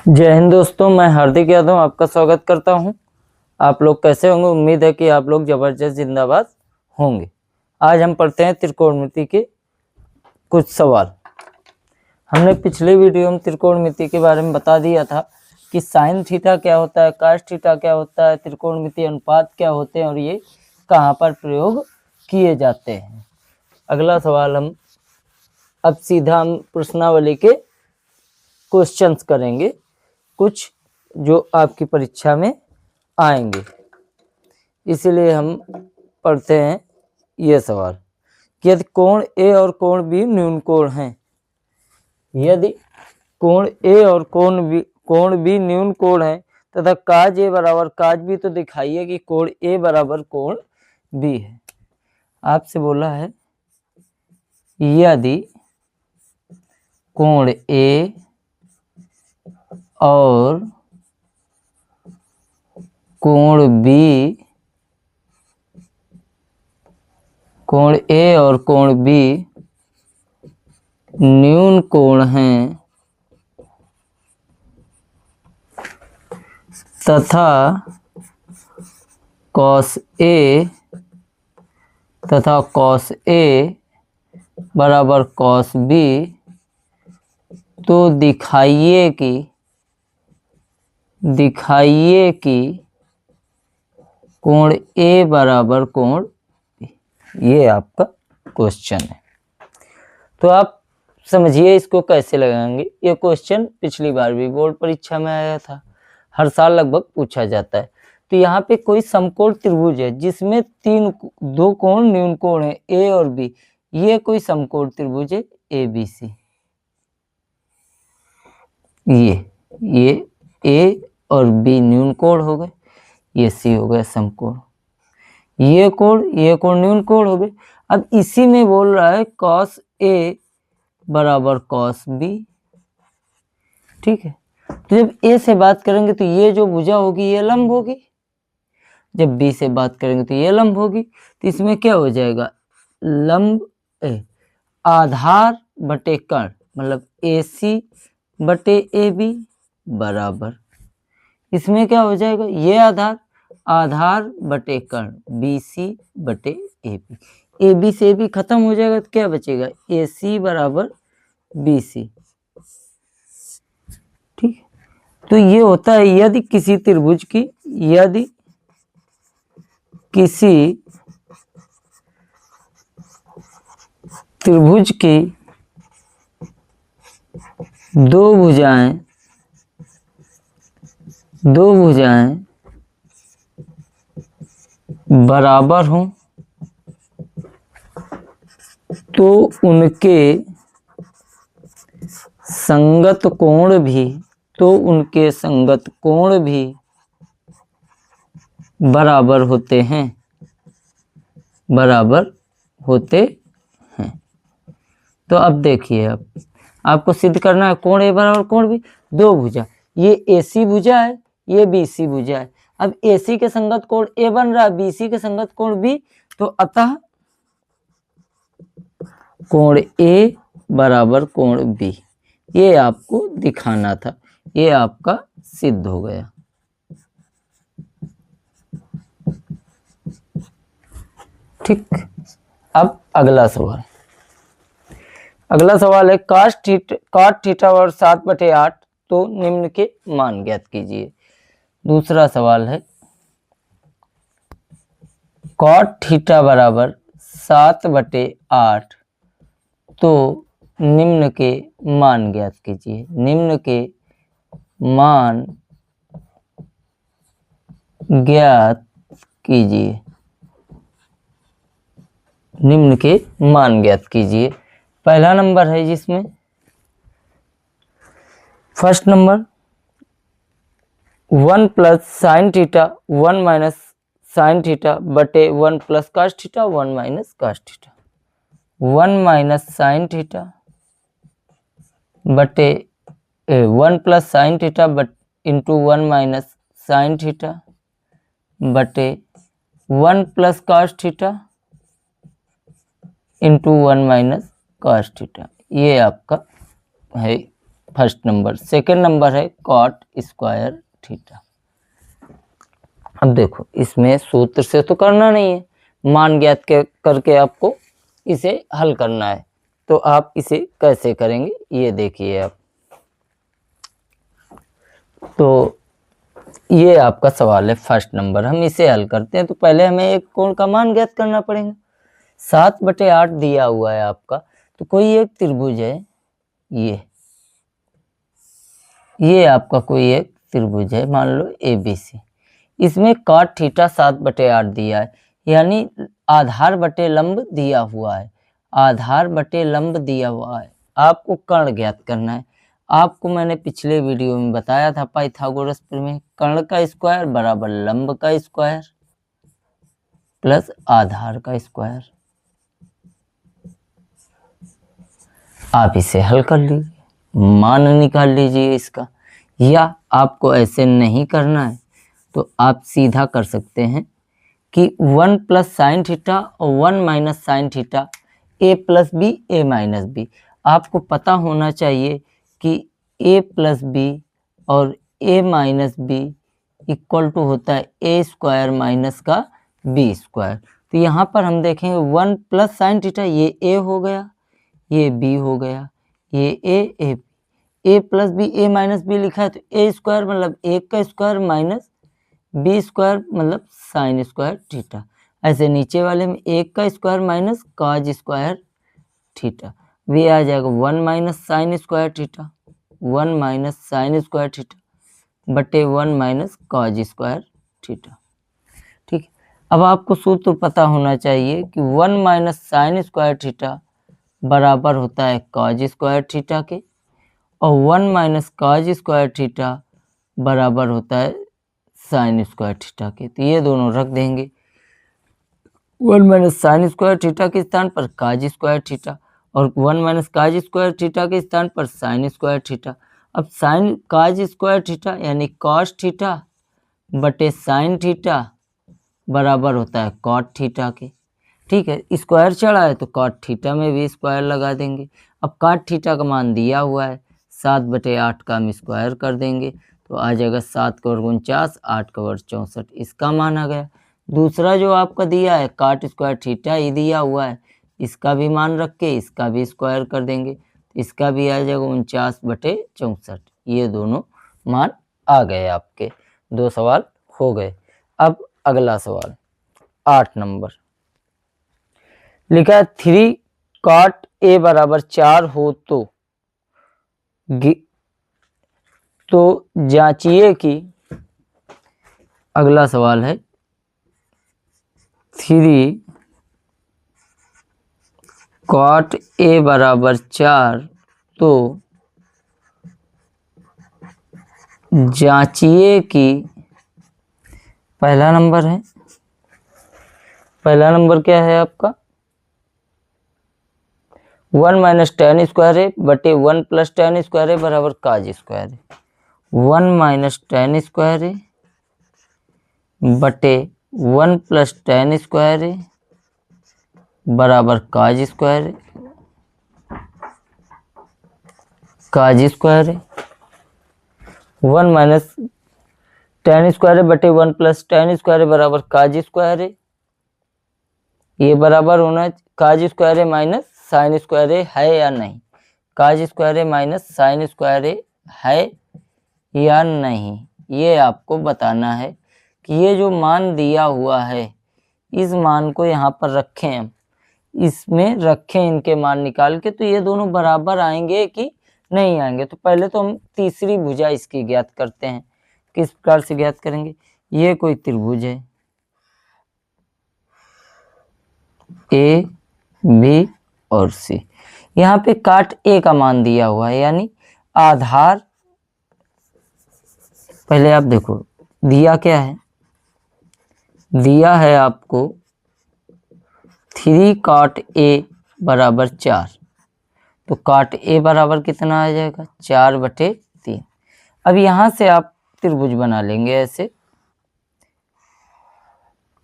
जय हिंद दोस्तों, मैं हार्दिक यादव आपका स्वागत करता हूं। आप लोग कैसे होंगे? उम्मीद है कि आप लोग जबरदस्त जिंदाबाद होंगे। आज हम पढ़ते हैं त्रिकोणमिति के कुछ सवाल। हमने पिछले वीडियो में त्रिकोणमिति के बारे में बता दिया था कि साइन थीटा क्या होता है, कास थीटा क्या होता है, त्रिकोणमिति अनुपात क्या होते हैं और ये कहाँ पर प्रयोग किए जाते हैं। अगला सवाल अब सीधा हम प्रश्नावली के क्वेश्चंस करेंगे, कुछ जो आपकी परीक्षा में आएंगे। इसलिए हम पढ़ते हैं ये सवाल कि यदि कोण ए और कोण बी न्यून कोण हैं, यदि कोण ए और कोण बी न्यून कोण है तथा काज ए बराबर काज बी, तो दिखाइए कि कोण ए बराबर कोण बी है। आपसे बोला है यदि कोण ए और कोण बी, कोण ए और कोण बी न्यून कोण हैं तथा कॉस ए बराबर कॉस बी, तो दिखाइए कि कोण ए बराबर कोण बी। ये आपका क्वेश्चन है। तो आप समझिए इसको कैसे लगाएंगे। ये क्वेश्चन पिछली बार भी बोर्ड परीक्षा में आया था, हर साल लगभग पूछा जाता है। तो यहाँ पे कोई समकोण त्रिभुज है जिसमें दो कोण न्यून कोण है, ए और बी। ये कोई समकोण त्रिभुज है ए बी सी। ये ए और बी न्यून कोण हो गए, ये सी हो गया समकोण। ये कोण न्यून कोण हो गए। अब इसी में बोल रहा है कॉस ए बराबर कॉस बी। ठीक है, तो जब ए से बात करेंगे तो ये जो भुजा होगी ये लंब होगी, जब बी से बात करेंगे तो ये लंब होगी। तो इसमें क्या हो जाएगा, लंब आधार बटे कर्ण, मतलब ए सी बटे ए बी बराबर, इसमें क्या हो जाएगा, ये आधार बटे कर्ण बी सी बटे ए बी। ए बी से ए बी खत्म हो जाएगा तो क्या बचेगा, ए सी बराबर बी सी। ठीक है, तो ये होता है यदि किसी त्रिभुज की दो भुजाएं बराबर हों तो उनके संगत कोण भी बराबर होते हैं। तो अब देखिए, आपको सिद्ध करना है कोण ए बराबर कोण बी। दो भुजा, ये ए सी भुजा है, ये बी सी भुजा है। अब ए सी के संगत कोण ए बन रहा है, बी सी के संगत कोण बी, तो अतः कोण ए बराबर कोण बी। ये आपको दिखाना था, ये आपका सिद्ध हो गया। ठीक, अब अगला सवाल है काट थीटा और 7/8, तो निम्न के मान ज्ञात कीजिए। दूसरा सवाल है कॉट थीटा बराबर 7/8, तो निम्न के मान ज्ञात कीजिए। निम्न के मान ज्ञात कीजिए। पहला नंबर है जिसमें first number 1 plus sine theta 1 minus sine theta बटे 1 plus cos theta 1 minus cos theta. 1 minus sine theta बटे 1 plus sine theta into 1 minus sine theta बटे 1 plus cos theta into 1 minus cos theta. ये आपका है first number. Second number है cot square theta. अब देखो इसमें सूत्र से तो करना नहीं है, मान ज्ञात करके आपको इसे हल करना है। तो आप इसे कैसे करेंगे ये देखिए आप। तो ये आपका सवाल है फर्स्ट नंबर, हम इसे हल करते हैं। तो पहले हमें एक कोण का मान ज्ञात करना पड़ेगा। 7/8 दिया हुआ है आपका, तो कोई एक त्रिभुज है, ये आपका कोई एक त्रिभुज है, मान लो ABC। इसमें cot थीटा 7/8 दिया है, यानी आधार बटे लंब दिया हुआ है, आधार बटे लंब दिया हुआ है। आपको कर्ण ज्ञात करना है। आपको मैंने पिछले वीडियो में बताया था पाइथागोरस प्रमेय, कर्ण का स्क्वायर बराबर लंब का स्क्वायर प्लस आधार का स्क्वायर। आप इसे हल कर लीजिए, मान निकाल लीजिए इसका। या आपको ऐसे नहीं करना है तो आप सीधा कर सकते हैं कि 1 प्लस साइन थीटा और 1 minus sine theta, a plus b a minus b. आपको पता होना चाहिए कि a प्लस बी और a minus b equal to होता है a स्क्वायर माइनस का b स्क्वायर। तो यहाँ पर हम देखेंगे 1 प्लस साइन थीटा, ये a हो गया, ये b हो गया, ये a plus b a minus b लिखा है, तो a स्क्वायर मतलब 1 का स्क्वायर माइनस b स्क्वायर मतलब साइन स्क्वायर थीटा। ऐसे नीचे वाले में 1 का square minus cos square theta, वे आ जाएगा 1 minus sine square theta, 1 minus sine square theta बटे 1 माइनस कॉज स्क्वायर थीटा। ठीक है, अब आपको सूत्र पता होना चाहिए कि 1 माइनस साइन स्क्वायर थीटा बराबर होता है कॉज स्क्वायर थीटा के, और 1 माइनस कॉज स्क्वायर थीटा बराबर होता है साइन स्क्वायर थीटा के। तो ये दोनों रख देंगे, 1 माइनस साइन स्क्वायर थीटा के स्थान पर कॉज स्क्वायर थीटा और 1 माइनस कॉज स्क्वायर थीटा के स्थान पर साइन स्क्वायर थीटा। अब साइन कॉज स्क्वायर थीटा यानी कॉस थीटा बटे साइन थीटा बराबर होता है कॉट थीटा के। ठीक है, स्क्वायर चढ़ा है तो कॉट थीटा में भी स्क्वायर लगा देंगे। अब कॉट थीटा का मान दिया हुआ है 7/8 का हम स्क्वायर कर देंगे, तो आ जाएगा 7 का वर्ग 49, 8 का वर्ग 64, इसका मान आ गया। दूसरा जो आपका दिया है कॉट स्क्वायर थीटा ही दिया हुआ है, इसका भी मान रख के इसका भी स्क्वायर कर देंगे, इसका भी आ जाएगा 49/64। ये दोनों मान आ गए आपके, 2 सवाल हो गए। अब अगला सवाल 8 नंबर लिखा है 3 cot a बराबर 4 हो तो जांचिए कि, अगला सवाल है 3 cot a बराबर 4 तो जांचिए कि, पहला नंबर है, पहला नंबर क्या है आपका 1 माइनस टेन स्क्वायर है बटे 1 प्लस टेन स्क्वायर है बराबर काज स्क्वायर है। 1 माइनस टेन स्क्वायर है बटे 1 प्लस टेन स्क्वायर है बराबर काज स्क्वायर है, काज स्क्वायर है। 1 माइनस टेन स्क्वायर है बटे 1 प्लस टेन स्क्वायर है बराबर काज स्क्वायर है। ये बराबर होना काज स्क्वायर है माइनस साइन स्क्वायर है या नहीं, काज स्क्वायर माइनस साइन स्क्वायर है या नहीं, ये आपको बताना है कि ये जो मान दिया हुआ है इस मान को यहाँ पर रखें, हम इसमें रखें इनके मान निकाल के, तो ये दोनों बराबर आएंगे कि नहीं आएंगे। तो पहले तो हम तीसरी भुजा इसकी ज्ञात करते हैं। किस प्रकार से ज्ञात करेंगे, ये कोई त्रिभुज है ए बी और सी, यहाँ पे काट ए का मान दिया हुआ है यानी आधार, पहले आप देखो दिया क्या है, दिया है आपको 3 cot a बराबर 4, तो cot a बराबर कितना आ जाएगा 4/3। अब यहाँ से आप त्रिभुज बना लेंगे ऐसे,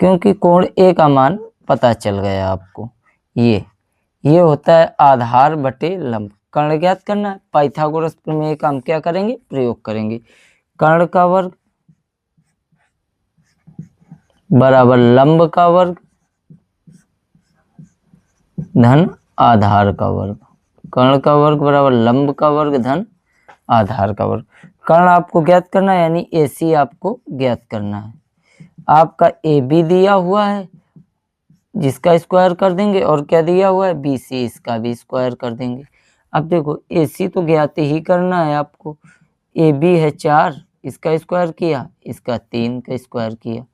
क्योंकि कोण a का मान पता चल गया आपको। ये होता है आधार बटे लंब, कर्ण ज्ञात करना है। पाइथागोरस प्रमेय का हम क्या करेंगे, प्रयोग करेंगे। कर्ण का वर्ग बराबर लंब का वर्ग धन आधार का वर्ग। कर्ण का वर्ग बराबर लंब का वर्ग धन आधार का वर्ग। कर्ण आपको ज्ञात करना है, यानी AC आपको ज्ञात करना है। आपका AB दिया हुआ है, जिसका स्क्वायर कर देंगे, और क्या दिया हुआ है, BC, इसका भी स्क्वायर कर देंगे। अब देखो AC तो ज्ञात ही करना है आपको। AB है 4, इसका स्क्वायर किया, इसका 3 का स्क्वायर किया।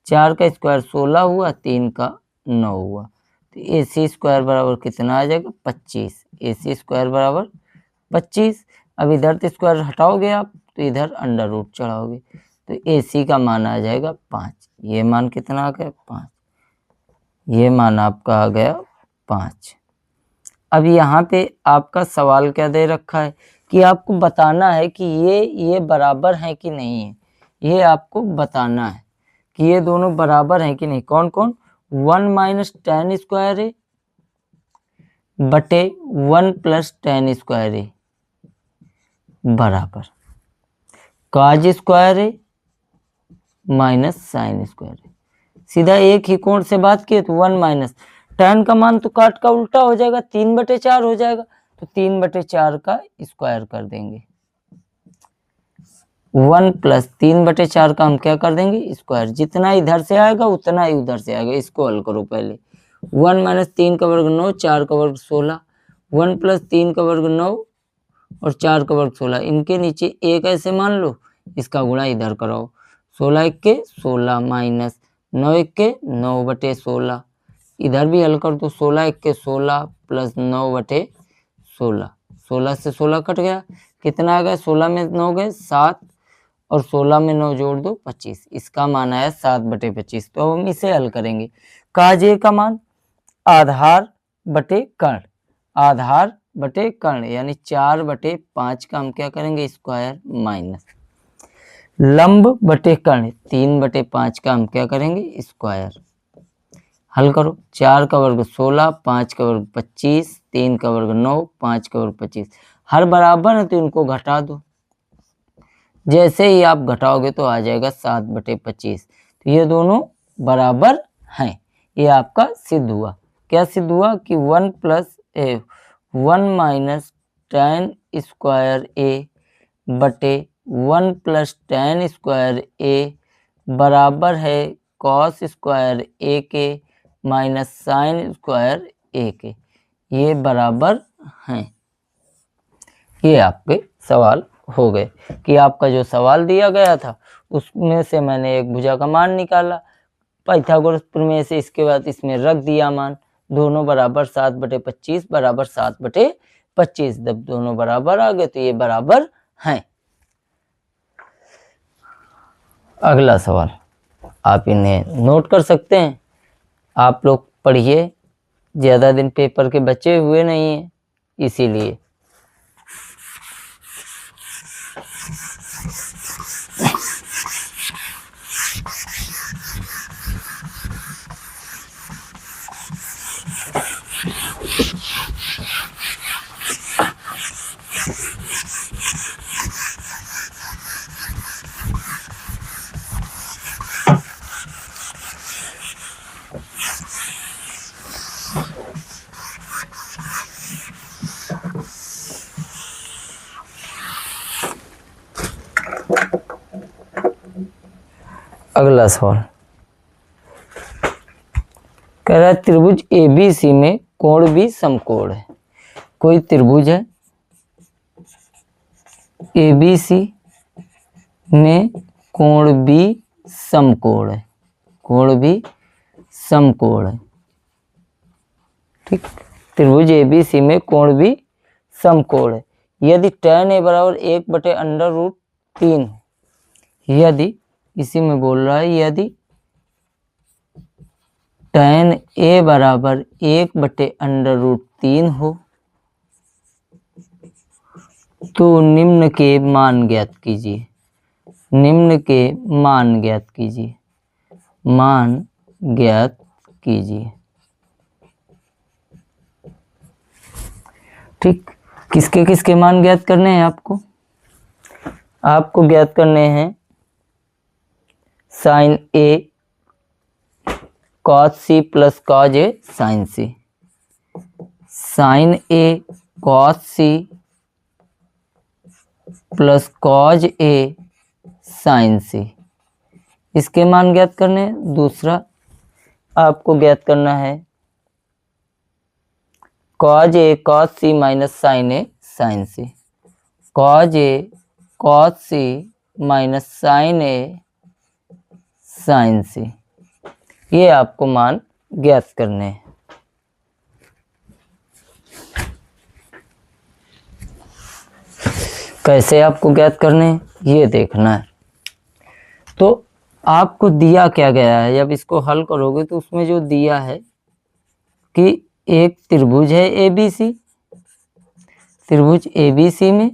4 का स्क्वायर 16 हुआ, 3 का 9 हुआ। तो AC स्क्वायर बराबर कितना आ जाएगा, 25। AC स्क्वायर बराबर 25। अब इधर तो स्क्वायर हटाओगे आप, तो इधर अंडर रूट चढ़ाओगे, तो AC का मान आ जाएगा 5। ये मान कितना आ गया, 5। ये मान आपका आ गया 5। अब यहाँ पे आपका सवाल क्या दे रखा है कि आपको बताना है कि ये बराबर है कि नहीं है। ये आपको बताना है कि ये दोनों बराबर हैं कि नहीं। कौन कौन, 1 - tan स्क्वायर ए बटे 1 + tan स्क्वायर ए बराबर काज स्क्वायर ए माइनस साइन स्क्वायर ए। सीधा एक ही कोण से बात किए तो 1 - tan का मान तो काट का उल्टा हो जाएगा, 3/4 हो जाएगा, तो 3/4 का स्क्वायर कर देंगे। 1 + 3/4 का हम क्या कर देंगे, स्क्वायर। जितना इधर से आएगा उतना ही उधर से आएगा। इसको हल करो पहले। 1 - 3 का वर्ग 9, 4 का वर्ग 16। 1 + 3 का वर्ग 9 और 4 का वर्ग 16। इनके नीचे एक ऐसे मान लो, इसका गुणा इधर कराओ। 16 × 1 = 16 माइनस 9 × 1 = 9/16। इधर भी हल कर दो। 16 × 1 = 16 प्लस 9/16। 16 से 16 कट गया, कितना आ गया, 16 में 9 गए 7, और 16 में 9 जोड़ दो 25। इसका मान आया 7/25। तो हम इसे हल करेंगे। काज ए का मान आधार बटे कर्ण, आधार बटे कर्ण यानी 4/5 का हम क्या करेंगे, स्क्वायर, माइनस लंब बटे कर्ण 3/5 का हम क्या करेंगे, स्क्वायर। हल करो। 4 का वर्ग 16, 5 का वर्ग 25, 3 का वर्ग 9, 5 का वर्ग 25। हर बराबर है तो इनको घटा दो। जैसे ही आप घटाओगे तो आ जाएगा 7/25। तो ये दोनों बराबर हैं। ये आपका सिद्ध हुआ। क्या सिद्ध हुआ कि 1 - tan स्क्वायर ए बटे 1 + tan स्क्वायर ए बराबर है cos स्क्वायर ए के माइनस साइन स्क्वायर ए के। ये बराबर हैं। ये आपके सवाल हो गए कि आपका जो सवाल दिया गया था उसमें से मैंने एक भुजा का मान निकाला पाइथागोरस प्रमेय से। इसके बाद इसमें रख दिया मान, दोनों बराबर 7/25 बराबर 7/25। जब दोनों बराबर आ गए तो ये बराबर हैं। अगला सवाल आप इन्हें नोट कर सकते हैं। आप लोग पढ़िए, ज़्यादा दिन पेपर के बचे हुए नहीं हैं, इसीलिए। अगला सवाल कह रहा है त्रिभुज ABC में कोण भी समकोण है। कोई त्रिभुज है ABC में कोण भी समकोण है, कोण भी समकोण है। ठीक, त्रिभुज ABC में कोण भी समकोण है। यदि tan A बराबर 1/√3, यदि इसी में बोल रहा है, यदि tan A बराबर 1/√3 हो तो निम्न के मान ज्ञात कीजिए। निम्न के मान ज्ञात कीजिए, मान ज्ञात कीजिए। ठीक, किसके किसके मान ज्ञात करने हैं आपको? आपको ज्ञात करने हैं साइन ए कॉस सी प्लस कॉज ए साइन सी। साइन ए कॉस सी प्लस कॉज ए साइन सी, इसके मान ज्ञात करने हैं। दूसरा आपको ज्ञात करना है कॉज ए कॉस सी माइनस साइन ए साइन सी। कॉज ए कॉस सी माइनस साइन ए साइन सी, ये आपको मान ज्ञात करने हैं। कैसे आपको ज्ञात करने हैं ये देखना है। तो आपको दिया क्या गया है, जब इसको हल करोगे तो उसमें जो दिया है कि एक त्रिभुज है ABC, त्रिभुज ABC में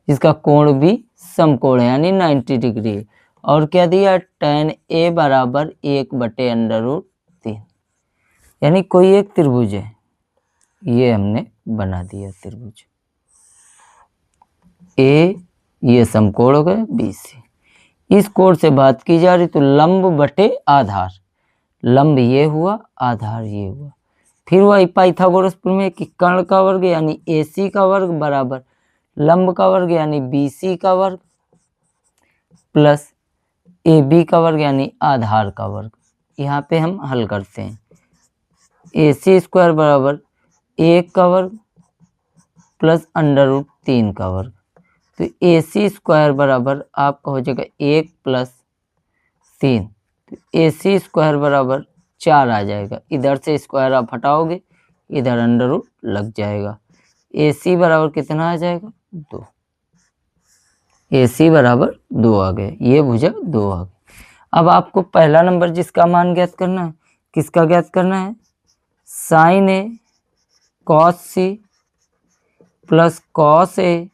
इसका कोण भी समकोण है यानी 90 डिग्री है। और क्या दिया, tan A बराबर 1/√3, यानी कोई एक त्रिभुज है, ये हमने बना दिया त्रिभुज A, ये समकोण हो गए BC। इस कोण से बात की जा रही तो लंब बटे आधार, लंब ये हुआ आधार ये हुआ। फिर वही पाइथागोरस प्रमेय कि कर्ण का वर्ग यानी AC का वर्ग बराबर लंब का वर्ग यानी BC का वर्ग प्लस AB का वर्ग यानी आधार का वर्ग। यहाँ पे हम हल करते हैं। AC² बराबर 1 का वर्ग प्लस √3 का वर्ग, तो AC² बराबर आपका हो जाएगा 1 + 3, तो AC² बराबर 4 आ जाएगा। इधर से स्क्वायर आप हटाओगे, इधर अंडर लग जाएगा। AC बराबर कितना आ जाएगा 2, AC बराबर 2 आ गए, ये भुजा 2 आ गए। अब आपको पहला नंबर जिसका मान ज्ञात करना है, किसका ज्ञात करना है, sine A cos C plus cos A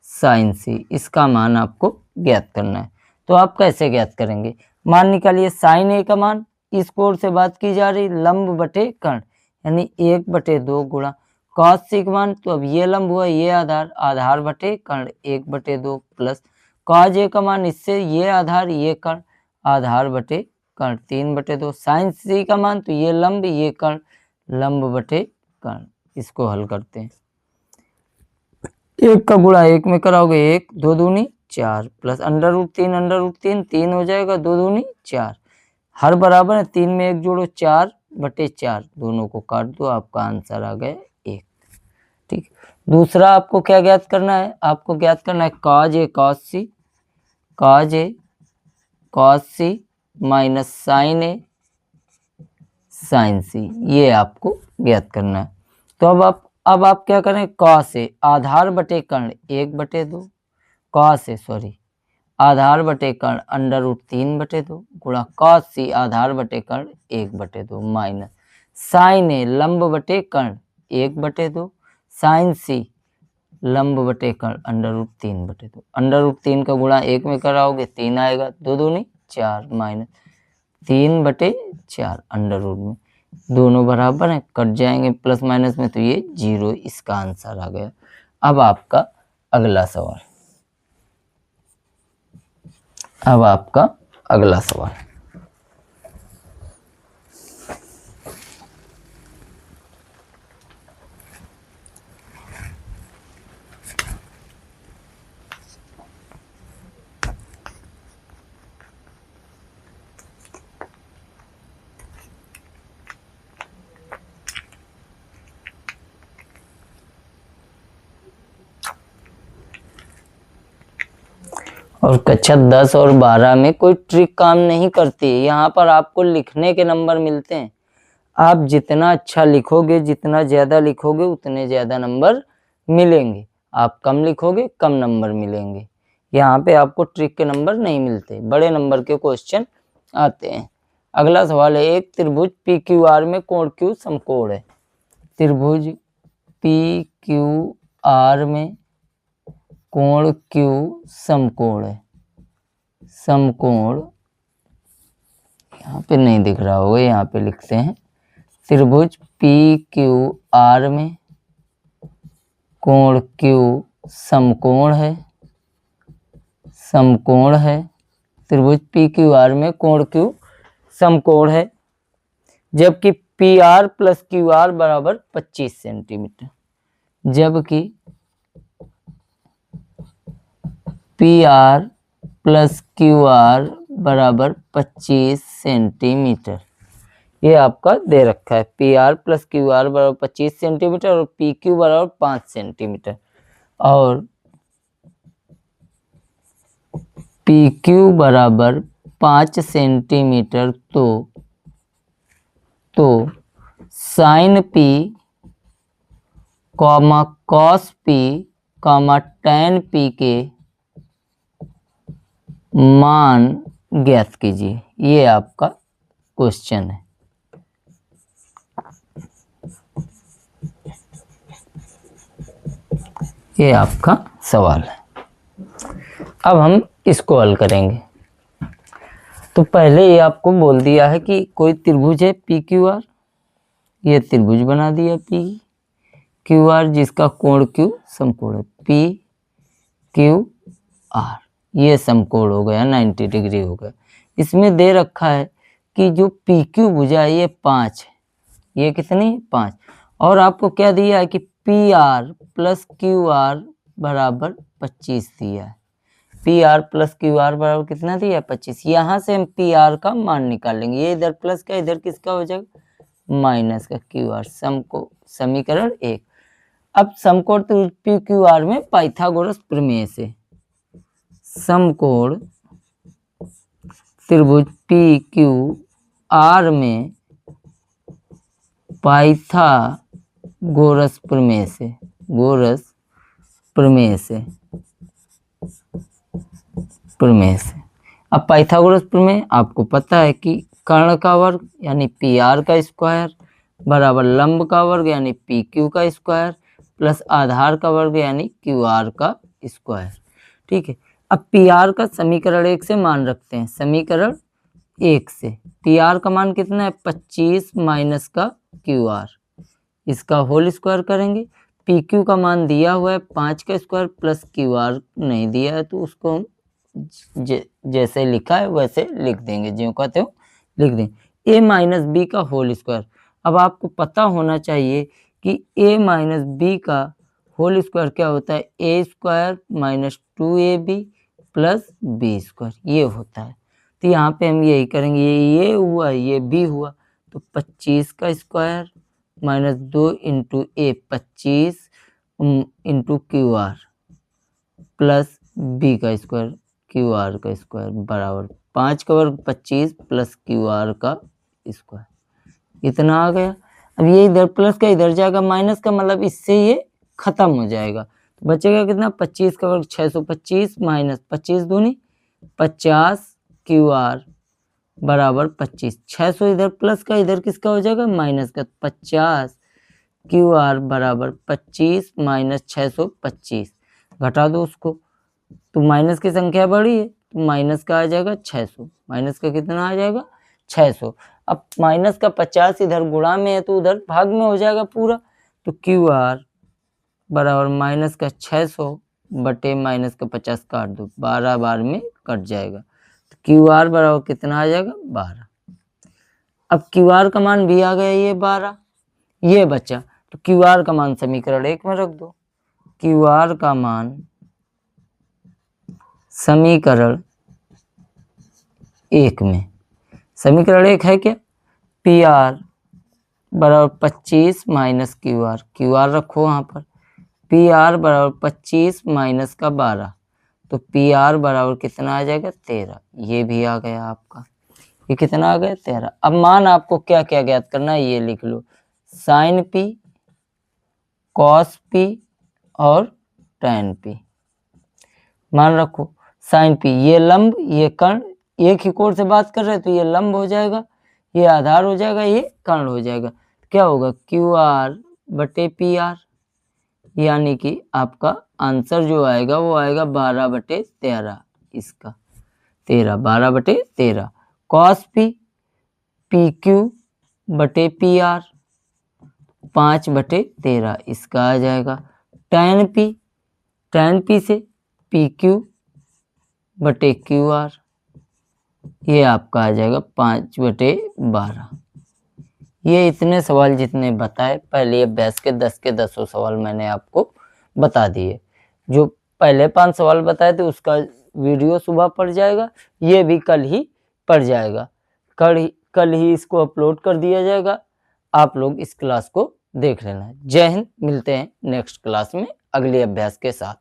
sine C, इसका मान आपको ज्ञात करना है। तो आप कैसे ज्ञात करेंगे, मान निकालिए। साइन A का मान, इस कोण से बात की जा रही लंब बटे कर्ण यानी 1/2 गुणा कॉस C का मान, तो अब ये लंब हुआ ये आधार, आधार बटे कर्ण 1/2 प्लस कॉज A का मान, इससे ये आधार ये कर्ण, आधार बटे कर्ण 3/2। साइन C का मान, तो ये लंब ये कर्ण, लंब बटे कर्ण। इसको हल करते हैं। 1 का गुणा 1 में कराओगे 1, 2 दूनी 4 प्लस √3 3 हो जाएगा, 2 दूनी 4, हर बराबर है 3 में 1 जोड़ो 4/4, दोनों को काट दो, आपका आंसर आ गया 1। ठीक, दूसरा आपको क्या ज्ञात करना है, आपको ज्ञात करना है cos A cos C minus sine A sine C, ये आपको ज्ञात करना है। तो अब आप क्या करें, कॉस A आधार बटे कर्ण 1/2, कॉस A सॉरी आधार बटे कर्ण √3/2 गुणा कॉस C आधार बटे कर्ण 1/2 माइनस साइन A लंब बटे कर्ण 1/2 साइन C लंब बटे कर्ण √3/2। √3 का गुणा 1 में कराओगे 3 आएगा, 2 दूनी 4 माइनस 3/4 अंडर में, दोनों बराबर हैं कट जाएंगे प्लस माइनस में, तो ये 0, इसका आंसर आ गया। अब आपका अगला सवाल, और कक्षा 10 और 12 में कोई ट्रिक काम नहीं करती है। यहाँ पर आपको लिखने के नंबर मिलते हैं। आप जितना अच्छा लिखोगे, जितना ज़्यादा लिखोगे, उतने ज़्यादा नंबर मिलेंगे। आप कम लिखोगे, कम नंबर मिलेंगे। यहाँ पे आपको ट्रिक के नंबर नहीं मिलते, बड़े नंबर के क्वेश्चन आते हैं। अगला सवाल है, एक त्रिभुज PQR में कोण Q समकोण है। त्रिभुज PQR में कोण Q समकोण है। समकोण यहाँ पे नहीं दिख रहा होगा, यहाँ पे लिखते हैं त्रिभुज PQR में कोण Q समकोण है, समकोण है। त्रिभुज PQR में कोण Q समकोण है, जबकि PR प्लस QR बराबर 25 सेंटीमीटर, जबकि PR प्लस QR बराबर 25 सेंटीमीटर। ये आपका दे रखा है, PR प्लस QR बराबर 25 सेंटीमीटर और PQ बराबर 5 सेंटीमीटर, और PQ बराबर 5 सेंटीमीटर। तो sine P comma cos P comma tan P के मान ज्ञात कीजिए। ये आपका क्वेश्चन है। ये आपका सवाल है। अब हम इसको हल करेंगे। तो पहले ये आपको बोल दिया है कि कोई त्रिभुज है PQR, ये त्रिभुज बना दिया PQR जिसका कोण Q समकोण है, PQR ये समकोण हो गया, 90 डिग्री हो गया। इसमें दे रखा है कि जो PQ भुजा है ये 5 है, ये कितनी 5, और आपको क्या दिया है कि PR प्लस QR बराबर 25 दिया है। PR प्लस QR बराबर कितना दिया है 25। यहाँ से हम PR का मान निकालेंगे, ये इधर प्लस का इधर किसका हो जाएगा माइनस का QR, समीकरण 1। अब समकोण PQR में पाइथागोरस प्रमेय से समकोण त्रिभुज PQR में पाइथागोरस प्रमेय से अब पाइथागोरस प्रमेय आपको पता है कि कर्ण का वर्ग यानी PR का स्क्वायर बराबर लंब का वर्ग यानी PQ का स्क्वायर प्लस आधार का वर्ग यानी QR का स्क्वायर। ठीक है, अब PR का समीकरण 1 से मान रखते हैं। समीकरण 1 से PR का मान कितना है 25 माइनस का QR, इसका होल स्क्वायर करेंगे। PQ का मान दिया हुआ है 5 का स्क्वायर प्लस QR नहीं दिया है, तो उसको हम जैसे लिखा है वैसे लिख देंगे, जो कहते हो लिख देंगे। A माइनस बी का होल स्क्वायर। अब आपको पता होना चाहिए कि A माइनस बी का होल स्क्वायर क्या होता है, A square minus 2AB plus B square, ये होता है। तो यहाँ पे हम यही करेंगे, ये हुआ ये B हुआ, तो 25 का square minus 2 into A 25 into QR plus B का स्क्वायर QR का स्क्वायर बराबर 5 का वर्ग 25 प्लस QR का स्क्वायर, इतना आ गया। अब ये इधर प्लस का इधर जाएगा माइनस का, मतलब इससे ये खत्म हो जाएगा। तो बचेगा कितना 25 का वर्ग 625 माइनस 25 दूनी 50 QR बराबर 25। 600 इधर प्लस का इधर किसका हो जाएगा माइनस का, 50 QR बराबर 25 माइनस 625, घटा दो उसको, तो माइनस की संख्या बड़ी है तो माइनस का आ जाएगा 600, माइनस का कितना आ जाएगा 600। अब माइनस का 50 इधर गुणा में है तो उधर भाग में हो जाएगा पूरा, तो QR बराबर माइनस का 600 बटे माइनस का 50 काट दो, 12 बार में कट जाएगा, तो QR बराबर कितना आ जाएगा 12। अब QR का मान भी आ गया ये 12, ये बचा, तो QR का मान समीकरण 1 में रख दो। QR का मान समीकरण 1 में, समीकरण 1 है क्या, PR बराबर 25 माइनस QR रखो वहाँ पर, PR बराबर 25 माइनस का 12, तो PR बराबर कितना आ जाएगा 13, ये भी आ गया आपका। ये कितना आ गया 13। अब मान आपको क्या क्या ज्ञात करना है ये लिख लो, साइन P कॉस P और टैन P। मान रखो साइन P ये लंब ये कर्ण, एक ही कोण से बात कर रहे हैं तो ये लंब हो जाएगा, ये आधार हो जाएगा, ये कर्ण हो जाएगा। क्या होगा QR बटे PR, यानी कि आपका आंसर जो आएगा वो आएगा 12 बटे 13, इसका 13 12 बटे 13। कॉस P PQ बटे PR 5 बटे 13, इसका आ जाएगा। tan p से PQ बटे QR, ये आपका आ जाएगा 5/12। ये इतने सवाल जितने बताए पहले अभ्यास के 10 के 10 सवाल मैंने आपको बता दिए। जो पहले 5 सवाल बताए थे उसका वीडियो सुबह पड़ जाएगा, ये भी कल ही पड़ जाएगा, कल ही इसको अपलोड कर दिया जाएगा। आप लोग इस क्लास को देख लेना। जय हिंद, मिलते हैं नेक्स्ट क्लास में अगले अभ्यास के साथ।